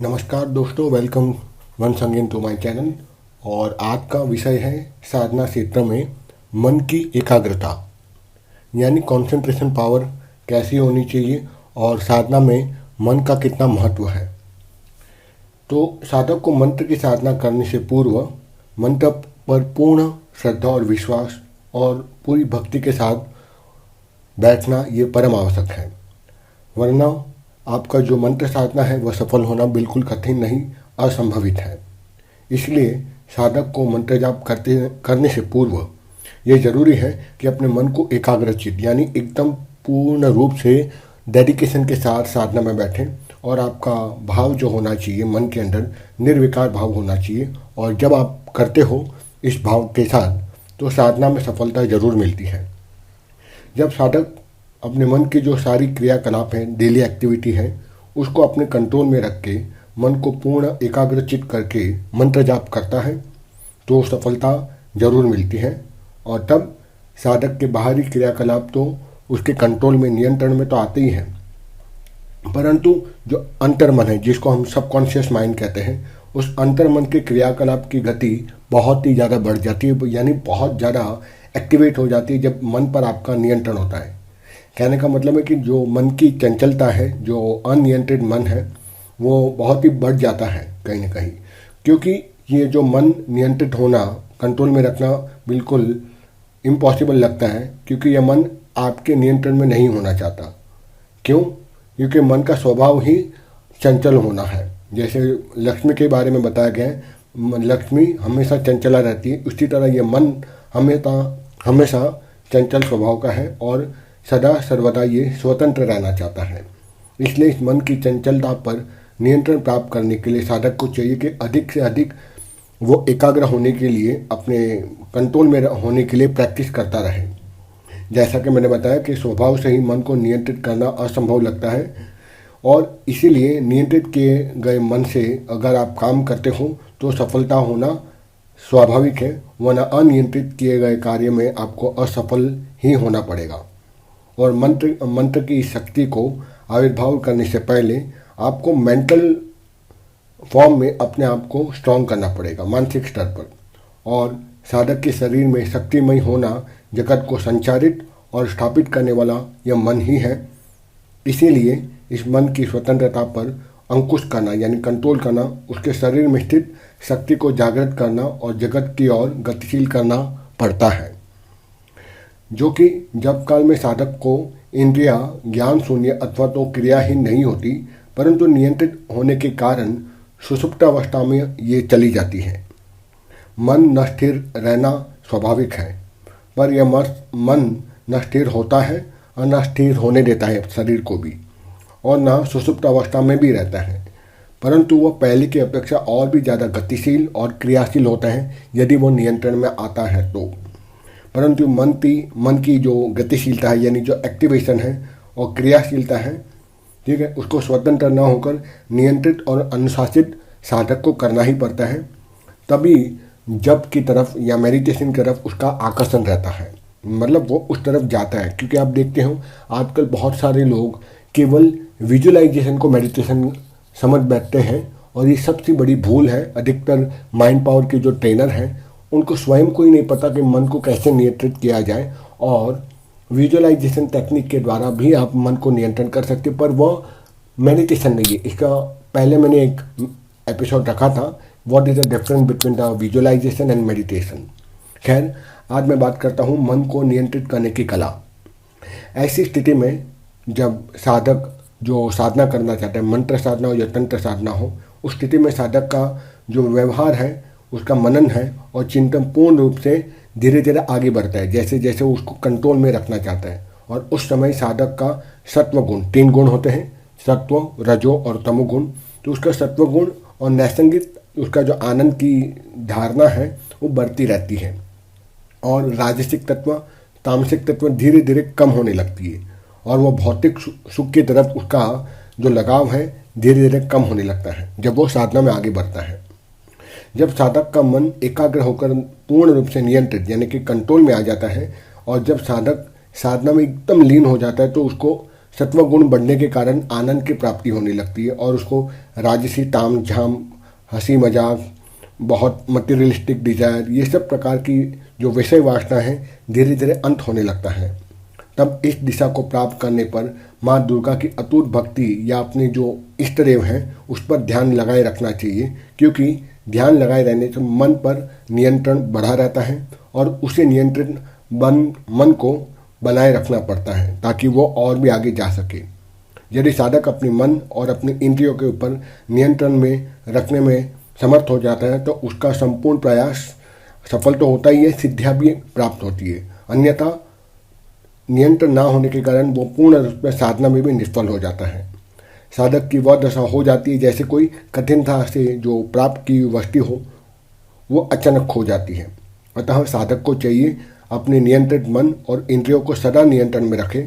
नमस्कार दोस्तों, welcome once again to my channel. और आज का विषय है साधना क्षेत्र में मन की एकाग्रता, यानी कंसंट्रेशन पावर कैसी होनी चाहिए और साधना में मन का कितना महत्व है। तो साधक को मंत्र की साधना करने से पूर्व मंत्र पर पूर्ण श्रद्धा और विश्वास और पूरी भक्ति के साथ बैठना ये परम आवश्यक है, वरना आपका जो मंत्र साधना है वह सफल होना बिल्कुल कठिन नहीं, असंभवित है। इसलिए साधक को मंत्र जाप करने से पूर्व ये जरूरी है कि अपने मन को एकाग्रचित यानी एकदम पूर्ण रूप से डेडिकेशन के साथ साधना में बैठें और आपका भाव जो होना चाहिए मन के अंदर निर्विकार भाव होना चाहिए। और जब आप करते हो इस भाव के साथ तो साधना में सफलता जरूर मिलती है। जब साधक अपने मन की जो सारी क्रियाकलाप हैं, डेली एक्टिविटी है, उसको अपने कंट्रोल में रख के मन को पूर्ण एकाग्रचित करके मंत्र जाप करता है तो सफलता जरूर मिलती है। और तब साधक के बाहरी क्रियाकलाप तो उसके कंट्रोल में, नियंत्रण में तो आते ही हैं, परंतु जो अंतर्मन है, जिसको हम सबकॉन्शियस माइंड कहते हैं, उस अंतर्मन के क्रियाकलाप की गति बहुत ही ज़्यादा बढ़ जाती है, यानी बहुत ज़्यादा एक्टिवेट हो जाती है जब मन पर आपका नियंत्रण होता है। कहने का मतलब है कि जो मन की चंचलता है, जो अनियंत्रित मन है, वो बहुत ही बढ़ जाता है कहीं ना कहीं, क्योंकि ये जो मन नियंत्रित होना, कंट्रोल में रखना बिल्कुल इम्पॉसिबल लगता है, क्योंकि यह मन आपके नियंत्रण में नहीं होना चाहता। क्यों? क्योंकि मन का स्वभाव ही चंचल होना है। जैसे लक्ष्मी के बारे में बताया गया है, लक्ष्मी हमेशा चंचला रहती है, उसी तरह यह मन हमेशा चंचल स्वभाव का है और सदा सर्वदा ये स्वतंत्र रहना चाहता है। इसलिए इस मन की चंचलता पर नियंत्रण प्राप्त करने के लिए साधक को चाहिए कि अधिक से अधिक वो एकाग्र होने के लिए, अपने कंट्रोल में होने के लिए प्रैक्टिस करता रहे। जैसा कि मैंने बताया कि स्वभाव से ही मन को नियंत्रित करना असंभव लगता है, और इसीलिए नियंत्रित किए गए मन से अगर आप काम करते हो तो सफलता होना स्वाभाविक है, वरना अनियंत्रित किए गए कार्य में आपको असफल ही होना पड़ेगा। और मंत्र की शक्ति को आविर्भाव करने से पहले आपको मेंटल फॉर्म में अपने आप को स्ट्रांग करना पड़ेगा, मानसिक स्तर पर। और साधक के शरीर में शक्तिमय होना जगत को संचारित और स्थापित करने वाला यह मन ही है। इसीलिए इस मन की स्वतंत्रता पर अंकुश करना यानी कंट्रोल करना, उसके शरीर में स्थित शक्ति को जागृत करना और जगत की ओर गतिशील करना पड़ता है, जो कि जब काल में साधक को इंद्रिया ज्ञान शून्य अथवा तो क्रियाहीन नहीं होती, परंतु नियंत्रित होने के कारण सुषुप्त अवस्था में ये चली जाती है। मन न स्थिर रहना स्वाभाविक है, पर यह मन न स्थिर होता है और न स्थिर होने देता है शरीर को भी, और न सुषुप्त अवस्था में भी रहता है, परंतु वह पहले की अपेक्षा और भी ज़्यादा गतिशील और क्रियाशील होता है यदि वो नियंत्रण में आता है तो। परंतु मन की जो गतिशीलता है, यानी जो एक्टिवेशन है और क्रियाशीलता है, ठीक है, उसको स्वतंत्र न होकर नियंत्रित और अनुशासित साधक को करना ही पड़ता है। तभी जप की तरफ या मेडिटेशन की तरफ उसका आकर्षण रहता है, मतलब वो उस तरफ जाता है। क्योंकि आप देखते हो आजकल बहुत सारे लोग केवल विजुअलाइजेशन को मेडिटेशन समझ बैठते हैं, और ये सबसे बड़ी भूल है। अधिकतर माइंड पावर के जो ट्रेनर हैं उनको स्वयं को ही नहीं पता कि मन को कैसे नियंत्रित किया जाए, और विजुअलाइजेशन टेक्निक के द्वारा भी आप मन को नियंत्रण कर सकते, पर वह मेडिटेशन नहीं है। इसका पहले मैंने एक एपिसोड रखा था, what is the difference between the visualisation and meditation. खैर, आज मैं बात करता हूँ मन को नियंत्रित करने की कला। ऐसी स्थिति में जब साधक जो साधना करना चाहता है, मंत्र साधना हो या तंत्र साधना हो, उस स्थिति में साधक का जो व्यवहार है, उसका मनन है और चिंतन पूर्ण रूप से धीरे धीरे आगे बढ़ता है, जैसे जैसे उसको कंट्रोल में रखना चाहता है। और उस समय साधक का सत्व गुण, 3 गुण होते हैं, सत्व, रजो और तमोगुण। तो उसका सत्व गुण और नैसंगिक उसका जो आनंद की धारणा है वो बढ़ती रहती है, और राजसिक तत्व, तामसिक तत्व धीरे धीरे कम होने लगती है, और वो भौतिक सुख की तरफ उसका जो लगाव है धीरे धीरे कम होने लगता है जब वो साधना में आगे बढ़ता है। जब साधक का मन एकाग्र होकर पूर्ण रूप से नियंत्रित यानी कि कंट्रोल में आ जाता है, और जब साधक साधना में एकदम लीन हो जाता है, तो उसको सत्वगुण बढ़ने के कारण आनंद की प्राप्ति होने लगती है और उसको राजसी ताम झाम, हंसी मजाक, बहुत मटेरियलिस्टिक डिजायर, ये सब प्रकार की जो विषय वासना है धीरे धीरे अंत होने लगता है। तब इस दिशा को प्राप्त करने पर माँ दुर्गा की अटूट भक्ति या अपने जो इष्ट देव हैं उस पर ध्यान लगाए रखना चाहिए, क्योंकि ध्यान लगाए रहने से मन पर नियंत्रण बढ़ा रहता है और उसे नियंत्रित मन को बनाए रखना पड़ता है ताकि वो और भी आगे जा सके। यदि साधक अपने मन और अपने इंद्रियों के ऊपर नियंत्रण में रखने में समर्थ हो जाता है तो उसका संपूर्ण प्रयास सफल तो होता ही है, सिद्धियाँ भी प्राप्त होती है। अन्यथा नियंत्रण ना होने के कारण वो पूर्ण रूप में साधना में भी निष्फल हो जाता है। साधक की वह दशा हो जाती है जैसे कोई कठिनता से जो प्राप्त की वस्तु हो वो अचानक खो जाती है। अतः साधक को चाहिए अपने नियंत्रित मन और इंद्रियों को सदा नियंत्रण में रखे,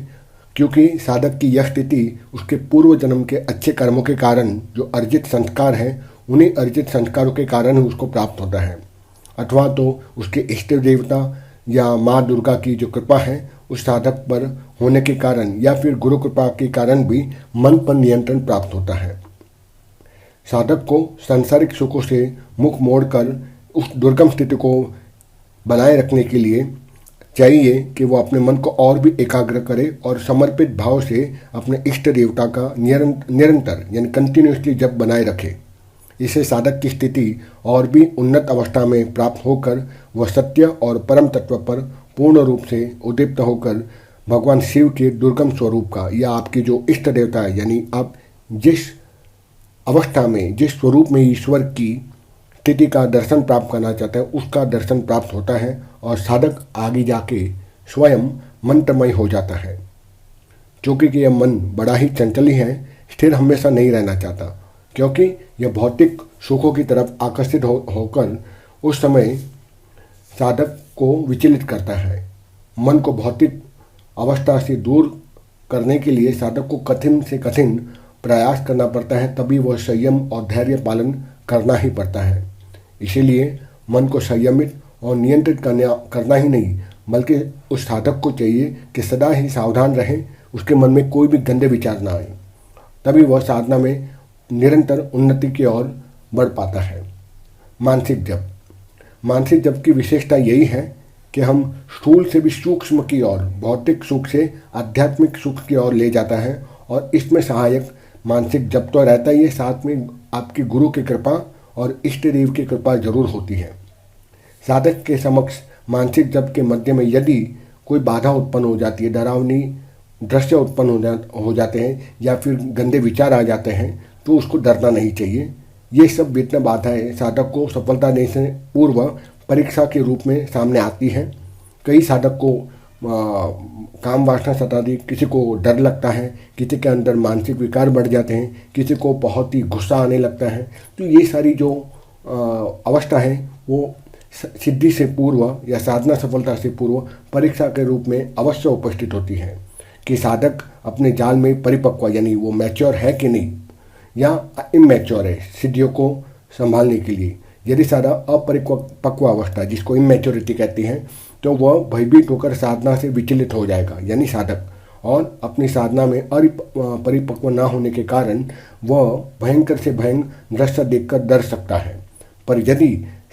क्योंकि साधक की यह स्थिति उसके पूर्व जन्म के अच्छे कर्मों के कारण जो अर्जित संस्कार हैं उन्हीं अर्जित संस्कारों के कारण ही उसको प्राप्त होता है, अथवा तो उसके इष्ट देवता या माँ दुर्गा की जो कृपा है उस साधक पर होने के कारण या फिर गुरु कृपा के कारण भी मन पर नियंत्रण प्राप्त होता है। साधक को सांसारिक सुखों से मुख मोड़कर उस दुर्गम स्थिति को बनाए रखने के लिए चाहिए कि वो अपने मन को और भी एकाग्र करे और समर्पित भाव से अपने इष्ट देवता का निरंतर यानी कंटिन्यूसली जप बनाए रखे। इससे साधक की स्थिति और भी उन्नत अवस्था में प्राप्त होकर वह सत्य और परम तत्व पर पूर्ण रूप से उद्दीप्त होकर भगवान शिव के दुर्गम स्वरूप का या आपकी जो इष्ट देवता है यानी आप जिस अवस्था में जिस स्वरूप में ईश्वर की स्थिति का दर्शन प्राप्त करना चाहता है उसका दर्शन प्राप्त होता है और साधक आगे जाके स्वयं मंत्रमय हो जाता है। क्योंकि यह मन बड़ा ही चंचल है, स्थिर हमेशा नहीं रहना चाहता, क्योंकि यह भौतिक सुखों की तरफ आकर्षित होकर उस समय साधक को विचलित करता है। मन को भौतिक अवस्था से दूर करने के लिए साधक को कठिन से कठिन प्रयास करना पड़ता है, तभी वह संयम और धैर्य पालन करना ही पड़ता है। इसीलिए मन को संयमित और नियंत्रित करना ही नहीं बल्कि उस साधक को चाहिए कि सदा ही सावधान रहे, उसके मन में कोई भी गंदे विचार ना आए, तभी वह साधना में निरंतर उन्नति की ओर बढ़ पाता है। मानसिक जप। मानसिक जप की विशेषता यही है कि हम स्थूल से भी सूक्ष्म की ओर, भौतिक सुख से आध्यात्मिक सुख की ओर ले जाता है और इसमें सहायक मानसिक जप तो रहता ही है, साथ में आपकी गुरु की कृपा और इष्ट देव की कृपा जरूर होती है। साधक के समक्ष मानसिक जप के मध्य में यदि कोई बाधा उत्पन्न हो जाती है, डरावनी दृश्य उत्पन्न हो जाते हैं या फिर गंदे विचार आ जाते हैं, तो उसको डरना नहीं चाहिए। ये सब विघ्न बाधाएं साधक को सफलता देने से पूर्व परीक्षा के रूप में सामने आती है। कई साधक को काम वासना सताती, किसी को डर लगता है, किसी के अंदर मानसिक विकार बढ़ जाते हैं, किसी को बहुत ही गुस्सा आने लगता है। तो ये सारी जो अवस्था है वो सिद्धि से पूर्व या साधना सफलता से पूर्व परीक्षा के रूप में अवश्य उपस्थित होती है कि साधक अपने जाल में परिपक्व यानी वो मैच्योर है कि नहीं या इमैच्योर है सिद्धियों को संभालने के लिए। यदि साधक अपरिपक्व अवस्था जिसको इमैच्योरिटी कहती है तो वह भयभीत होकर साधना से विचलित हो जाएगा यानी साधक, और अपनी साधना में परिपक्व ना होने के कारण वह भयंकर से भयंकर दृश्य देखकर डर सकता है। पर यदि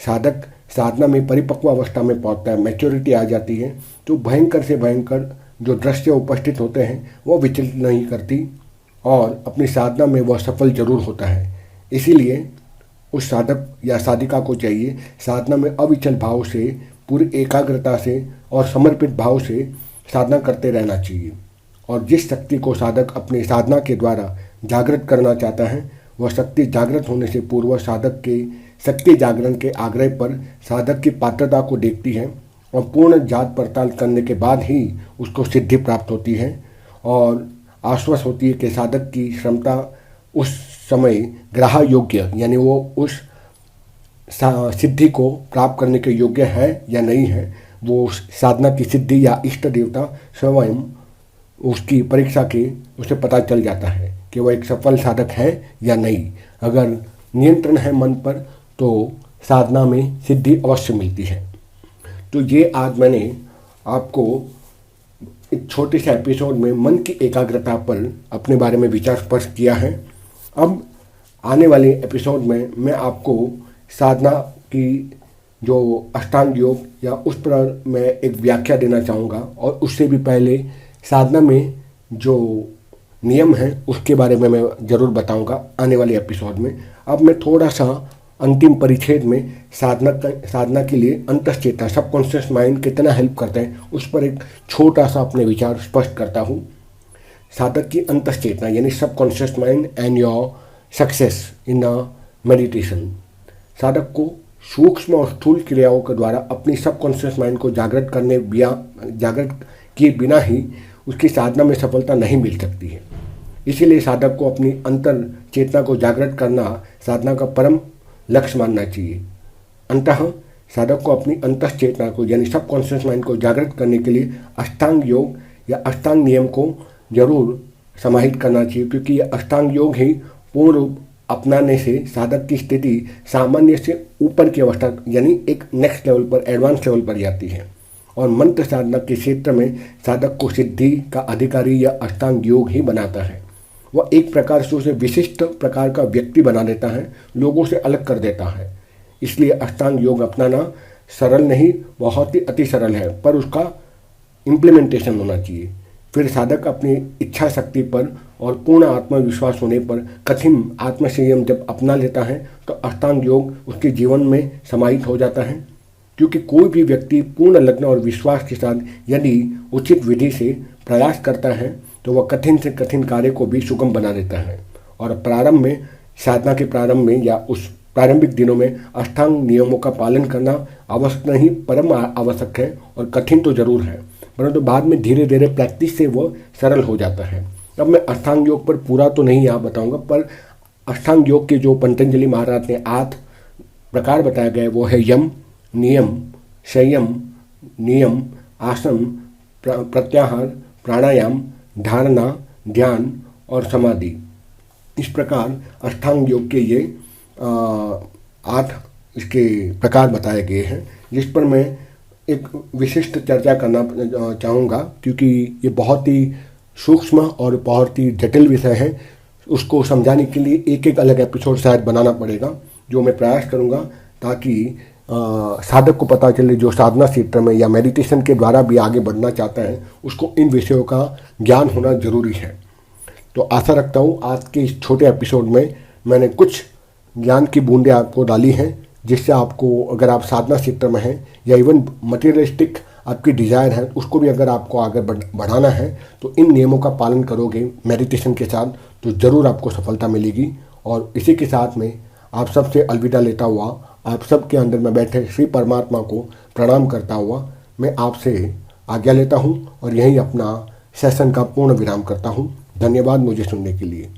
साधक साधना में परिपक्व अवस्था में पहुंचता है, मैच्योरिटी आ जाती है, तो भयंकर से भयंकर जो दृश्य उपस्थित होते हैं वो विचलित नहीं करती और अपनी साधना में वह सफल जरूर होता है। इसीलिए उस साधक या साधिका को चाहिए साधना में अविचल भाव से, पूरी एकाग्रता से और समर्पित भाव से साधना करते रहना चाहिए। और जिस शक्ति को साधक अपनी साधना के द्वारा जागृत करना चाहता है वह शक्ति जागृत होने से पूर्व साधक के शक्ति जागरण के आग्रह पर साधक की पात्रता को देखती है और पूर्ण जांच पड़ताल करने के बाद ही उसको सिद्धि प्राप्त होती है और आश्वस्त होती है कि साधक की क्षमता उस समय ग्राह योग्य यानी वो उस सिद्धि को प्राप्त करने के योग्य है या नहीं है। वो साधना की सिद्धि या इष्ट देवता स्वयं उसकी परीक्षा के उसे पता चल जाता है कि वह एक सफल साधक है या नहीं। अगर नियंत्रण है मन पर तो साधना में सिद्धि अवश्य मिलती है। तो ये आज मैंने आपको एक छोटे से एपिसोड में मन की एकाग्रता पर अपने बारे में विचार स्पष्ट किया है। अब आने वाले एपिसोड में मैं आपको साधना की जो अष्टांग योग या उस पर मैं एक व्याख्या देना चाहूँगा, और उससे भी पहले साधना में जो नियम है उसके बारे में मैं ज़रूर बताऊँगा आने वाले एपिसोड में। अब मैं थोड़ा सा अंतिम परिच्छेद में साधना के लिए अंतश्चेतना सबकॉन्शियस माइंड कितना हेल्प करता है उस पर एक छोटा सा अपने विचार स्पष्ट करता हूँ। साधक की अंतश्चेतना यानी subconscious mind and your success in a meditation. साधक को सूक्ष्म और स्थूल क्रियाओं के द्वारा अपनी सबकॉन्शियस माइंड को जागृत किए बिना ही उसकी साधना में सफलता नहीं मिल सकती है। इसीलिए साधक को अपनी अंतर चेतना को जागृत करना साधना का परम लक्ष्य मानना चाहिए। अंततः साधक को अपनी अंतः चेतना को यानी सबकॉन्शियस माइंड को जागृत करने के लिए अष्टांग योग या अष्टांग नियम को जरूर समाहित करना चाहिए, क्योंकि यह अष्टांग योग ही पूर्ण रूप अपनाने से साधक की स्थिति सामान्य से ऊपर की अवस्था यानी एक नेक्स्ट लेवल पर, एडवांस लेवल पर जाती है। और मंत्र साधना के क्षेत्र में साधक को सिद्धि का अधिकारी या अष्टांग योग ही बनाता है। वह एक प्रकार से उसे विशिष्ट प्रकार का व्यक्ति बना देता है, लोगों से अलग कर देता है। इसलिए अष्टांग योग अपनाना सरल नहीं, बहुत ही अति सरल है, पर उसका इम्प्लीमेंटेशन होना चाहिए। फिर साधक अपनी इच्छा शक्ति पर और पूर्ण आत्मविश्वास होने पर कठिन आत्मसंयम जब अपना लेता है तो अष्टांग योग उसके जीवन में समाहित हो जाता है। क्योंकि कोई भी व्यक्ति पूर्ण लगन और विश्वास के साथ यदि उचित विधि से प्रयास करता है तो वह कठिन से कठिन कार्य को भी सुगम बना देता है। और प्रारंभ में, साधना के प्रारंभ में या उस प्रारंभिक दिनों में अष्टांग नियमों का पालन करना आवश्यक नहीं, परम आवश्यक है, और कठिन तो जरूर है, परंतु बाद में धीरे धीरे प्रैक्टिस से वह सरल हो जाता है। अब मैं अष्टांग योग पर पूरा तो नहीं यहाँ बताऊँगा, पर अष्टांग योग के जो पतंजलि महाराज ने 8 प्रकार बताया गया वो है यम, नियम, संयम, नियम, आसन, प्रत्याहार, प्राणायाम, धारणा, ध्यान और समाधि। इस प्रकार अष्टांग योग के ये 8 इसके प्रकार बताए गए हैं, जिस पर मैं एक विशिष्ट चर्चा करना चाहूँगा, क्योंकि ये बहुत ही सूक्ष्म और बहुत ही जटिल विषय है। उसको समझाने के लिए एक एक अलग एपिसोड शायद बनाना पड़ेगा, जो मैं प्रयास करूँगा, ताकि साधक को पता चले जो साधना क्षेत्र में या मेडिटेशन के द्वारा भी आगे बढ़ना चाहता है उसको इन विषयों का ज्ञान होना जरूरी है। तो आशा रखता हूँ आज के इस छोटे एपिसोड में मैंने कुछ ज्ञान की बूंदें आपको डाली हैं, जिससे आपको, अगर आप साधना क्षेत्र में हैं या इवन मटेरियलिस्टिक आपकी डिज़ायर है उसको भी अगर आपको आगे बढ़ाना है तो इन नियमों का पालन करोगे मेडिटेशन के साथ तो ज़रूर आपको सफलता मिलेगी। और इसी के साथ में आप सबसे अलविदा लेता हुआ, आप सबके अंदर में बैठे श्री परमात्मा को प्रणाम करता हुआ मैं आपसे आज्ञा लेता हूँ और यहीं अपना सेशन का पूर्ण विराम करता हूँ। धन्यवाद मुझे सुनने के लिए।